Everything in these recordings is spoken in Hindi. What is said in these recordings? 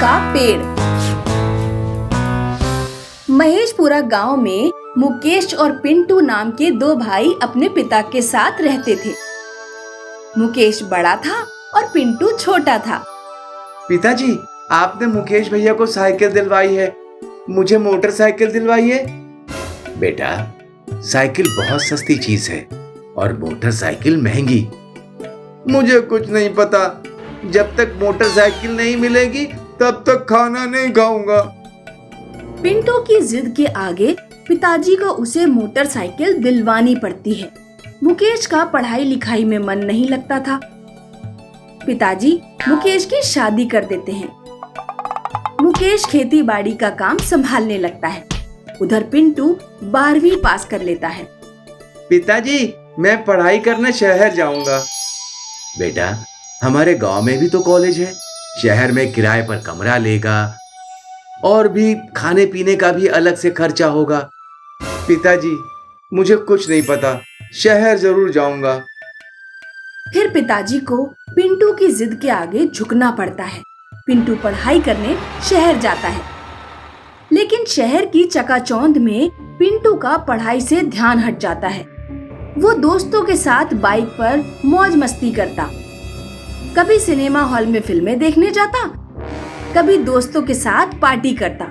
का पेड़। महेशपुरा गांव में मुकेश और पिंटू नाम के दो भाई अपने पिता के साथ रहते थे। मुकेश बड़ा था और पिंटू छोटा था। पिताजी, आपने मुकेश भैया को साइकिल दिलवाई है, मुझे मोटरसाइकिल दिलवाई है। बेटा, साइकिल बहुत सस्ती चीज है और मोटरसाइकिल महंगी। मुझे कुछ नहीं पता, जब तक मोटरसाइकिल नहीं मिलेगी तब तक खाना नहीं खाऊंगा। पिंटू की जिद के आगे पिताजी को उसे मोटरसाइकिल दिलवानी पड़ती है। मुकेश का पढ़ाई लिखाई में मन नहीं लगता था। पिताजी मुकेश की शादी कर देते हैं। मुकेश खेती बाड़ी का काम संभालने लगता है। उधर पिंटू 12वीं पास कर लेता है। पिताजी, मैं पढ़ाई करने शहर जाऊंगा। बेटा, हमारे गांव में भी तो कॉलेज है, शहर में किराए पर कमरा लेगा और भी खाने पीने का भी अलग से खर्चा होगा। पिताजी, मुझे कुछ नहीं पता, शहर जरूर जाऊंगा। फिर पिताजी को पिंटू की जिद के आगे झुकना पड़ता है। पिंटू पढ़ाई करने शहर जाता है, लेकिन शहर की चकाचौंध में पिंटू का पढ़ाई से ध्यान हट जाता है। वो दोस्तों के साथ बाइक पर मौज मस्ती करता, कभी सिनेमा हॉल में फिल्में देखने जाता, कभी दोस्तों के साथ पार्टी करता।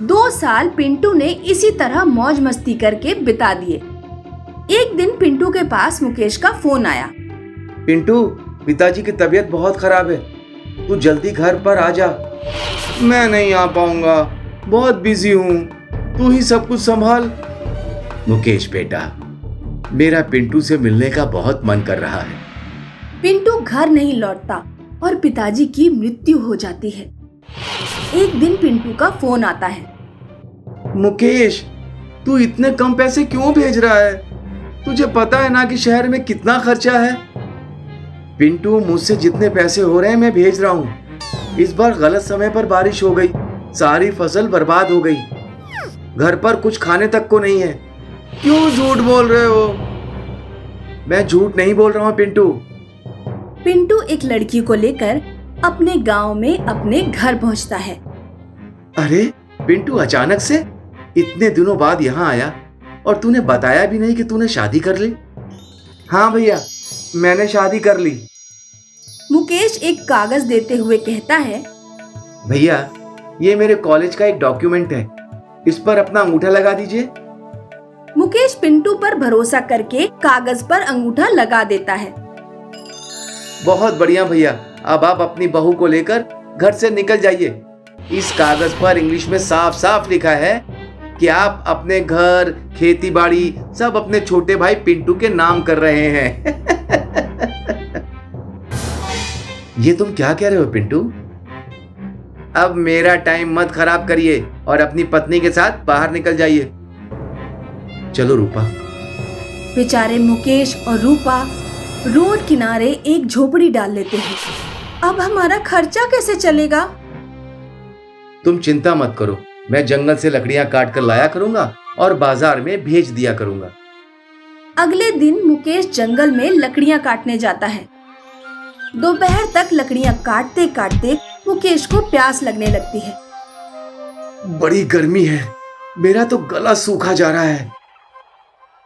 2 साल पिंटू ने इसी तरह मौज मस्ती करके बिता दिए। एक दिन पिंटू के पास मुकेश का फोन आया। पिंटू, पिताजी की तबीयत बहुत खराब है, तू जल्दी घर पर आ जा। मैं नहीं आ पाऊंगा, बहुत बिजी हूँ, तू ही सब कुछ संभाल। मुकेश बेटा, मेरा पिंटू से मिलने का बहुत मन कर रहा है। पिंटू घर नहीं लौटता और पिताजी की मृत्यु हो जाती है। एक दिन पिंटू का फोन आता है। मुकेश, तू इतने कम पैसे क्यों भेज रहा है? तुझे पता है ना कि शहर में कितना खर्चा है। पिंटू, मुझसे जितने पैसे हो रहे हैं मैं भेज रहा हूँ। इस बार गलत समय पर बारिश हो गई, सारी फसल बर्बाद हो गई, घर पर कुछ खाने तक को नहीं है। क्यों झूठ बोल रहे हो? मैं झूठ नहीं बोल रहा हूँ पिंटू। पिंटू एक लड़की को लेकर अपने गांव में अपने घर पहुंचता है। अरे पिंटू, अचानक से इतने दिनों बाद यहाँ आया और तूने बताया भी नहीं कि तूने शादी कर ली। हाँ भैया, मैंने शादी कर ली। मुकेश एक कागज देते हुए कहता है, भैया, ये मेरे कॉलेज का एक डॉक्यूमेंट है, इस पर अपना अंगूठा लगा दीजिए। मुकेश पिंटू पर भरोसा करके कागज पर अंगूठा लगा देता है। बहुत बढ़िया भैया, अब आप अपनी बहू को लेकर घर से निकल जाइए। इस कागज पर इंग्लिश में साफ साफ लिखा है कि आप अपने घर, खेती बाड़ी सब अपने छोटे भाई पिंटू के नाम कर रहे हैं। ये तुम क्या कह रहे हो पिंटू? अब मेरा टाइम मत खराब करिए और अपनी पत्नी के साथ बाहर निकल जाइए। चलो रूपा। बेचारे मुकेश और रूपा रोड किनारे एक झोपड़ी डाल लेते हैं। अब हमारा खर्चा कैसे चलेगा? तुम चिंता मत करो, मैं जंगल से लकड़ियां काट कर लाया करूंगा और बाजार में भेज दिया करूंगा। अगले दिन मुकेश जंगल में लकड़ियां काटने जाता है। दोपहर तक लकड़ियां काटते काटते मुकेश को प्यास लगने लगती है। बड़ी गर्मी है, मेरा तो गला सूखा जा रहा है।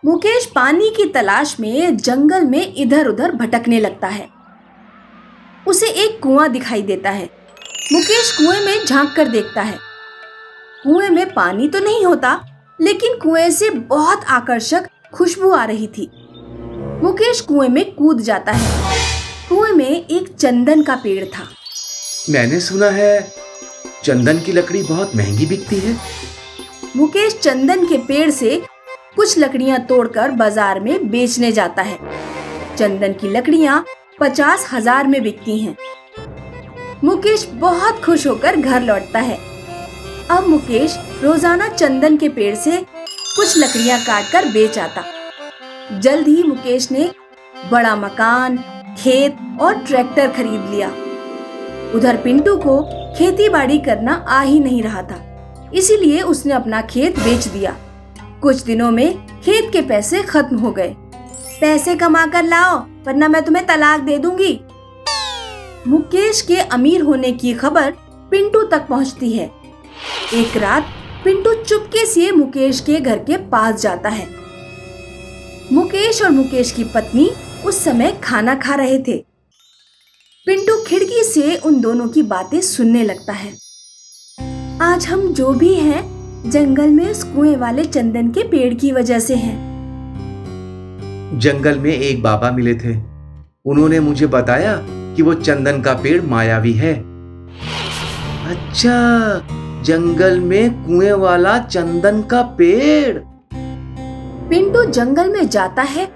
मुकेश पानी की तलाश में जंगल में इधर उधर भटकने लगता है। उसे एक कुआं दिखाई देता है। मुकेश कुएं में झांक कर देखता है। कुएं में पानी तो नहीं होता, लेकिन कुएं से बहुत आकर्षक खुशबू आ रही थी। मुकेश कुएं में कूद जाता है। कुएं में एक चंदन का पेड़ था। मैंने सुना है चंदन की लकड़ी बहुत महंगी बिकती है। मुकेश चंदन के पेड़ से कुछ लकड़ियां तोड़कर बाजार में बेचने जाता है। चंदन की लकड़ियां 50,000 में बिकती हैं। मुकेश बहुत खुश होकर घर लौटता है। अब मुकेश रोजाना चंदन के पेड़ से कुछ लकड़ियां काटकर बेच आता। जल्द ही मुकेश ने बड़ा मकान, खेत और ट्रैक्टर खरीद लिया। उधर पिंटू को खेती बाड़ी करना आ ही नहीं रहा था, इसीलिए उसने अपना खेत बेच दिया। कुछ दिनों में खेत के पैसे खत्म हो गए। पैसे कमा कर लाओ, वरना मैं तुम्हें तलाक दे दूंगी। मुकेश के अमीर होने की खबर पिंटू तक पहुंचती है। एक रात पिंटू चुपके से मुकेश के घर के पास जाता है। मुकेश और मुकेश की पत्नी उस समय खाना खा रहे थे। पिंटू खिड़की से उन दोनों की बातें सुनने लगता है। आज हम जो भी हैं जंगल में उस कुएं वाले चंदन के पेड़ की वजह से हैं। जंगल में एक बाबा मिले थे। उन्होंने मुझे बताया कि वो चंदन का पेड़ मायावी है। अच्छा, जंगल में कुएं वाला चंदन का पेड़। पिंटू जंगल में जाता है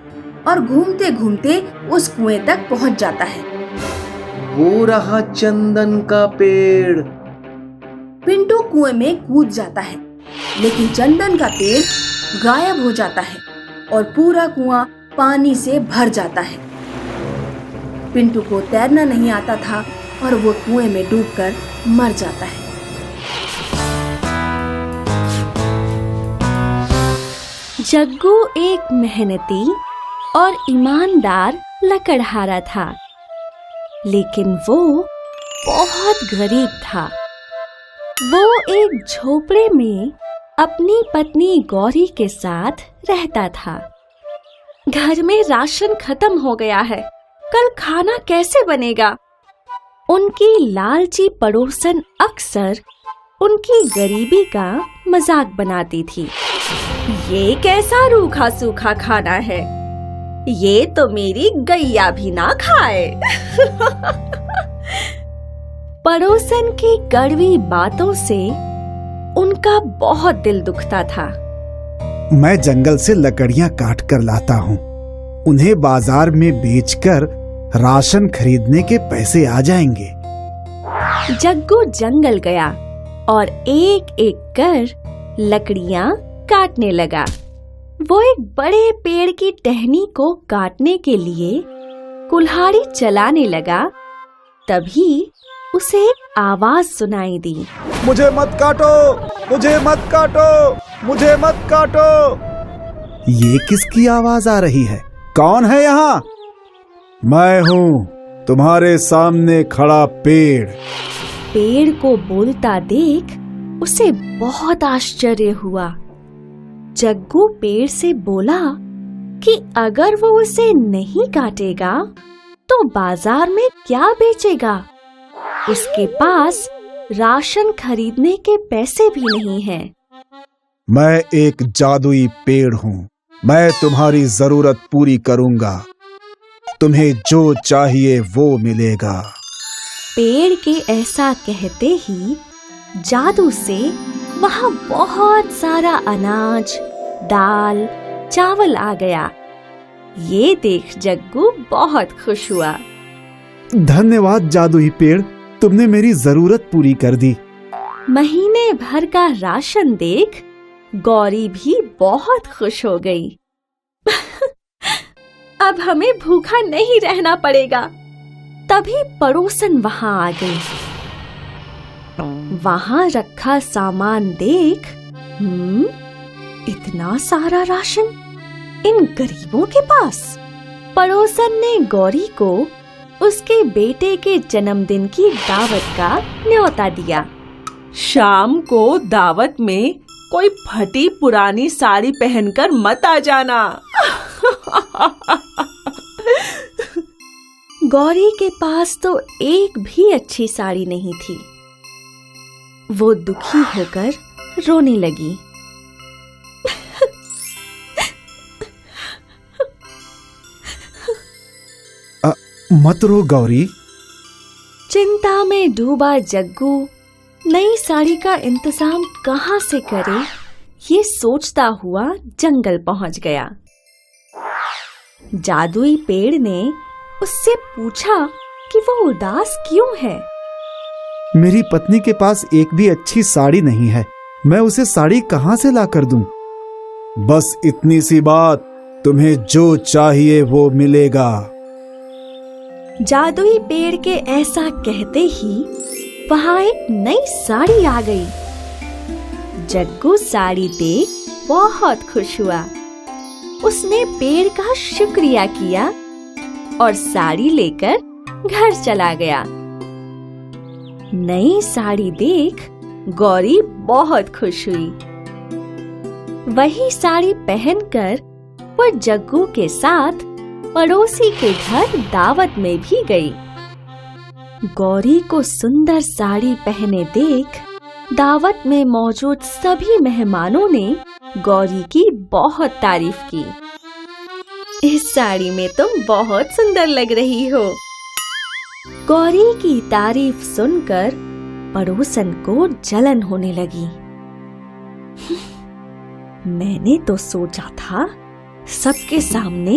और घूमते घूमते उस कुएं तक पहुंच जाता है। वो रहा चंदन का पेड़। पिंटू कुएं में कूद जाता है, लेकिन चंदन का पेड़ गायब हो जाता है और पूरा कुआं पानी से भर जाता है। पिंटू को तैरना नहीं आता था और वो कुएं में डूबकर मर जाता है। जग्गू एक मेहनती और ईमानदार लकड़हारा था, लेकिन वो बहुत गरीब था। वो एक झोपड़े में अपनी पत्नी गौरी के साथ रहता था। घर में राशन खत्म हो गया है, कल खाना कैसे बनेगा? उनकी लालची पड़ोसन अक्सर उनकी गरीबी का मजाक बनाती थी। ये कैसा रूखा सूखा खाना है, ये तो मेरी गैया भी ना खाए। पड़ोसन की कड़वी बातों से उनका बहुत दिल दुखता था। मैं जंगल से लकड़ियां काट कर लाता हूँ, उन्हें बाजार में बेचकर राशन खरीदने के पैसे आ जाएंगे। जग्गू जंगल गया और एक एक कर लकड़ियां काटने लगा। वो एक बड़े पेड़ की टहनी को काटने के लिए कुल्हाड़ी चलाने लगा। तभी उसे एक आवाज सुनाई दी। मुझे मत काटो, मुझे मत काटो, मुझे मत काटो। ये किसकी आवाज आ रही है? कौन है यहाँ? मैं हूँ, तुम्हारे सामने खड़ा पेड़। पेड़ को बोलता देख उसे बहुत आश्चर्य हुआ। जग्गू पेड़ से बोला कि अगर वो उसे नहीं काटेगा तो बाजार में क्या बेचेगा? उसके पास राशन खरीदने के पैसे भी नहीं हैं। मैं एक जादुई पेड़ हूँ, मैं तुम्हारी जरूरत पूरी करूँगा। तुम्हें जो चाहिए वो मिलेगा। पेड़ के ऐसा कहते ही जादू से वहाँ बहुत सारा अनाज, दाल, चावल आ गया। ये देख जग्गू बहुत खुश हुआ। धन्यवाद जादुई पेड़, तुमने मेरी जरूरत पूरी कर दी। महीने भर का राशन देख गौरी भी बहुत खुश हो गई। अब हमें भूखा नहीं रहना पड़ेगा। तभी पड़ोसन वहां आ गई। वहां रखा सामान देख, इतना सारा राशन इन गरीबों के पास। पड़ोसन ने गौरी को उसके बेटे के जन्मदिन की दावत का न्योता दिया। शाम को दावत में कोई फटी पुरानी साड़ी पहनकर मत आ जाना। गौरी के पास तो एक भी अच्छी साड़ी नहीं थी। वो दुखी होकर रोने लगी। मत रो गौरी। चिंता में डूबा जग्गू नई साड़ी का इंतजाम कहाँ से करे, ये सोचता हुआ जंगल पहुंच गया। जादुई पेड़ ने उससे पूछा कि वो उदास क्यों है। मेरी पत्नी के पास एक भी अच्छी साड़ी नहीं है, मैं उसे साड़ी कहाँ से ला कर दूं? बस इतनी सी बात, तुम्हें जो चाहिए वो मिलेगा। जादुई पेड़ के ऐसा कहते ही वहां एक नई साड़ी आ गई। जग्गू साड़ी देख बहुत खुश हुआ। उसने पेड़ का शुक्रिया किया और साड़ी लेकर घर चला गया। नई साड़ी देख गौरी बहुत खुश हुई। वही साड़ी पहनकर वो जग्गू के साथ पड़ोसी के घर दावत में भी गई। गौरी को सुंदर साड़ी पहने देख दावत में मौजूद सभी मेहमानों ने गौरी की बहुत तारीफ की। इस साड़ी में तुम बहुत सुंदर लग रही हो। गौरी की तारीफ सुनकर पड़ोसन को जलन होने लगी। मैंने तो सोचा था सबके सामने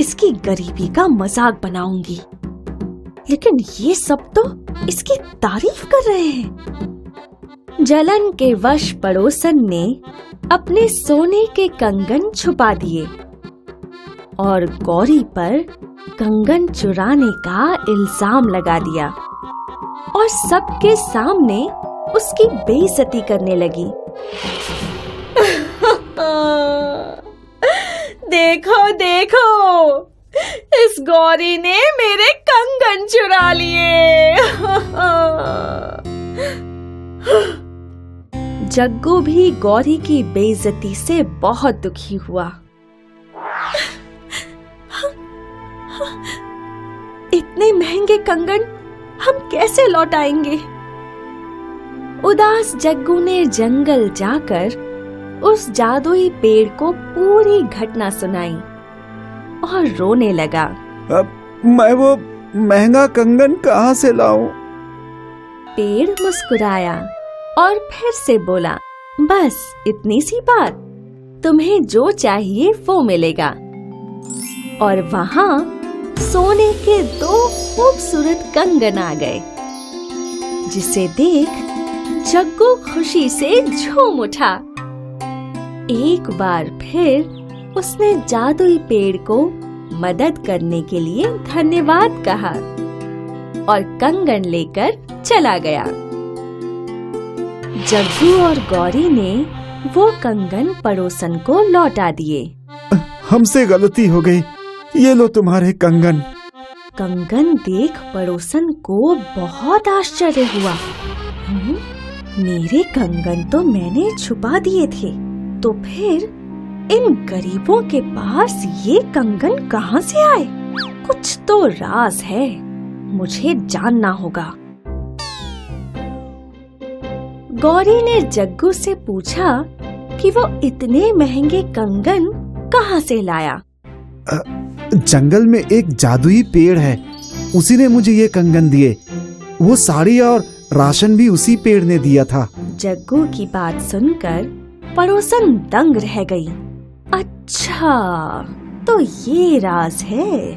इसकी गरीबी का मजाक बनाऊंगी, लेकिन ये सब तो इसकी तारीफ कर रहे हैं। जलन के वश पड़ोसन ने अपने सोने के कंगन छुपा दिए और गौरी पर कंगन चुराने का इल्जाम लगा दिया और सबके सामने उसकी बेइज्जती करने लगी। देखो देखो, इस गौरी ने मेरे कंगन चुरा लिए। जग्गू भी गौरी की बेइज्जती से बहुत दुखी हुआ। इतने महंगे कंगन हम कैसे लौटाएंगे? उदास जग्गू ने जंगल जाकर उस जादुई पेड़ को पूरी घटना सुनाई और रोने लगा। अब मैं वो महंगा कंगन कहाँ से लाऊं? पेड़ मुस्कुराया और फिर से बोला, बस इतनी सी बात, तुम्हें जो चाहिए वो मिलेगा। और वहाँ सोने के 2 खूबसूरत कंगन आ गए, जिसे देख जग्गू खुशी से झूम उठा। एक बार फिर उसने जादुई पेड़ को मदद करने के लिए धन्यवाद कहा और कंगन लेकर चला गया। जग्गू और गौरी ने वो कंगन पड़ोसन को लौटा दिए। हमसे गलती हो गई, ये लो तुम्हारे कंगन। कंगन देख पड़ोसन को बहुत आश्चर्य हुआ। मेरे कंगन तो मैंने छुपा दिए थे, तो फिर इन गरीबों के पास ये कंगन कहाँ से आए? कुछ तो राज है, मुझे जानना होगा। गौरी ने जग्गू से पूछा कि वो इतने महंगे कंगन कहाँ से लाया। जंगल में एक जादुई पेड़ है, उसी ने मुझे ये कंगन दिए। वो साड़ी और राशन भी उसी पेड़ ने दिया था। जग्गू की बात सुनकर पड़ोसन दंग रह गई। अच्छा, तो ये राज है।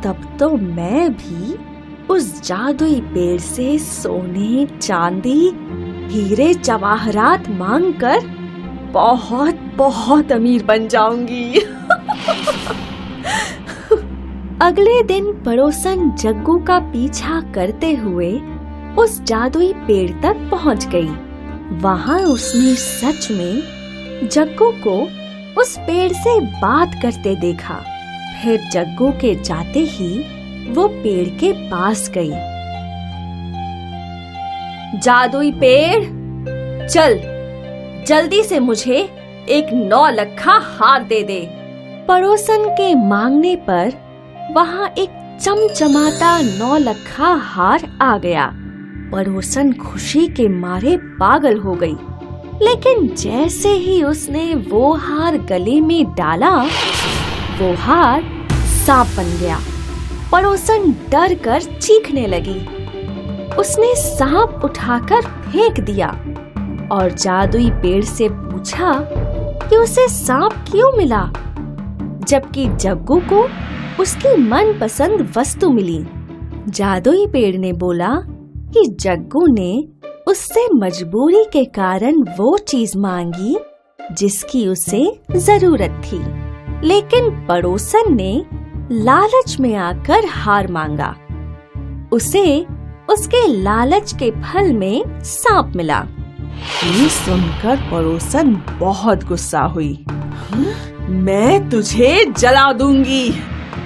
तब तो मैं भी उस जादुई पेड़ से सोने, चांदी, हीरे जवाहरात मांगकर बहुत बहुत अमीर बन जाऊंगी। अगले दिन पड़ोसन जग्गू का पीछा करते हुए उस जादुई पेड़ तक पहुंच गई। वहां उसने सच में जग्गू को उस पेड़ से बात करते देखा। फिर जग्गू के जाते ही वो पेड़ के पास गई। जादुई पेड़, चल जल्दी से मुझे एक 9 लखा हार दे दे। पड़ोसन के मांगने पर वहाँ एक चमचमाता 9 लखा हार आ गया। पड़ोसन खुशी के मारे पागल हो गई, लेकिन जैसे ही उसने वो हार गले में डाला, वो हार सांप बन गया। पड़ोसन डर कर चीखने लगी। उसने सांप उठाकर फेंक दिया और जादुई पेड़ से पूछा कि उसे सांप क्यों मिला, जबकि जग्गू को उसकी मनपसंद वस्तु मिली। जादुई पेड़ ने बोला कि जग्गू ने उससे मजबूरी के कारण वो चीज मांगी जिसकी उसे जरूरत थी, लेकिन पड़ोसन ने लालच में आकर हार मांगा। उसे उसके लालच के फल में सांप मिला। ये सुनकर पड़ोसन बहुत गुस्सा हुई। मैं तुझे जला दूंगी।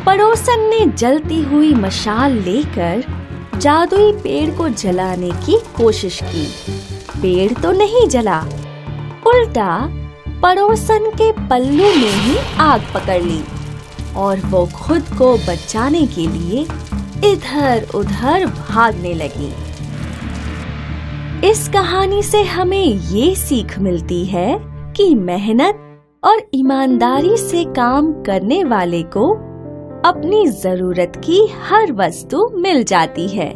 पड़ोसन ने जलती हुई मशाल लेकर जादुई पेड़ को जलाने की कोशिश की। पेड़ तो नहीं जला, उल्टा पड़ोसन के पल्लू में ही आग पकड़ ली और वो खुद को बचाने के लिए इधर उधर भागने लगी। इस कहानी से हमें ये सीख मिलती है कि मेहनत और ईमानदारी से काम करने वाले को अपनी जरूरत की हर वस्तु मिल जाती है,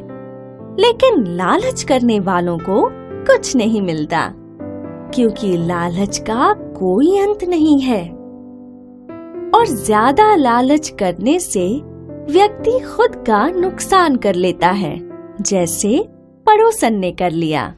लेकिन लालच करने वालों को कुछ नहीं मिलता, क्योंकि लालच का कोई अंत नहीं है। और ज्यादा लालच करने से व्यक्ति खुद का नुकसान कर लेता है, जैसे पड़ोसन ने कर लिया।